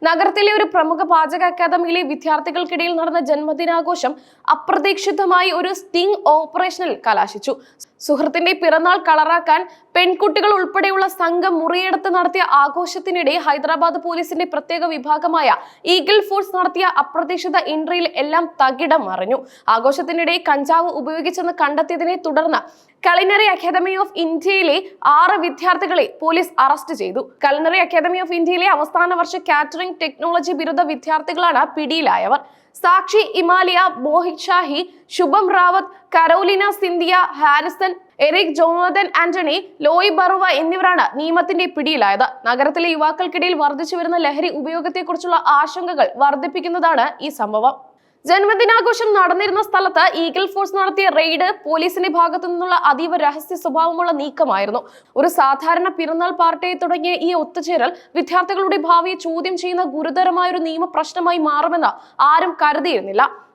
നഗരത്തിലെ ഒരു പ്രമുഖ പാചക അക്കാദമിയിലെ വിദ്യാർത്ഥികൾക്കിടയിൽ നടന്ന ജന്മദിനാഘോഷം അപ്രതീക്ഷിതമായി ഒരു സ്റ്റിംഗ് ഓപ്പറേഷനിൽ കലാശിച്ചു. സുഹൃത്തിന്റെ പിറന്നാൾ കളറാക്കാൻ പെൺകുട്ടികൾ ഉൾപ്പെടെയുള്ള സംഘം മുറിയെടുത്ത് നടത്തിയ ആഘോഷത്തിനിടെ ഹൈദരാബാദ് പോലീസിന്റെ പ്രത്യേക വിഭാഗമായ ഈഗിൾ ഫോഴ്സ് നടത്തിയ അപ്രതീക്ഷിത എൻട്രിയിൽ എല്ലാം തകിടം മറിഞ്ഞു. ആഘോഷത്തിനിടെ കഞ്ചാവ് ഉപയോഗിച്ചെന്ന് കണ്ടെത്തിയതിനെ തുടർന്ന് കലിനറി അക്കാദമി ഓഫ് ഇന്ത്യയിലെ 6 വിദ്യാർത്ഥികളെ പോലീസ് അറസ്റ്റ് ചെയ്തു. കലിനറി അക്കാദമി ഓഫ് ഇന്ത്യയിലെ അവസാന വർഷ കാറ്ററിംഗ് ടെക്നോളജി ബിരുദ വിദ്യാർത്ഥികളാണ് പിടിയിലായവർ. Sakshi Imalia, Mohit Shahi, Shubham Rawat, Carolina Sindhia, Harrison, Eric Jonathan Antony, Loi Barua എന്നിവരാണ് നിയമത്തിന്റെ പിടിയിലായത്. നഗരത്തിലെ യുവാക്കൾക്കിടയിൽ വർദ്ധിച്ചു വരുന്ന ലഹരി ഉപയോഗത്തെക്കുറിച്ചുള്ള ആശങ്കകൾ വർദ്ധിപ്പിക്കുന്നതാണ് ഈ സംഭവം. ജന്മദിനാഘോഷം നടന്നിരുന്ന സ്ഥലത്ത് ഈഗിൾ ഫോഴ്സ് നടത്തിയ റെയ്ഡ് പോലീസിന്റെ ഭാഗത്തു നിന്നുള്ള അതീവ രഹസ്യ സ്വഭാവമുള്ള നീക്കമായിരുന്നു. ഒരു സാധാരണ പിറന്നാൾ പാർട്ടിയെ തുടങ്ങിയ ഈ ഒത്തുചേരൽ വിദ്യാർത്ഥികളുടെ ഭാവിയെ ചോദ്യം ചെയ്യുന്ന ഗുരുതരമായ ഒരു നിയമ പ്രശ്നമായി മാറുമെന്ന് ആരും കരുതിയിരുന്നില്ല.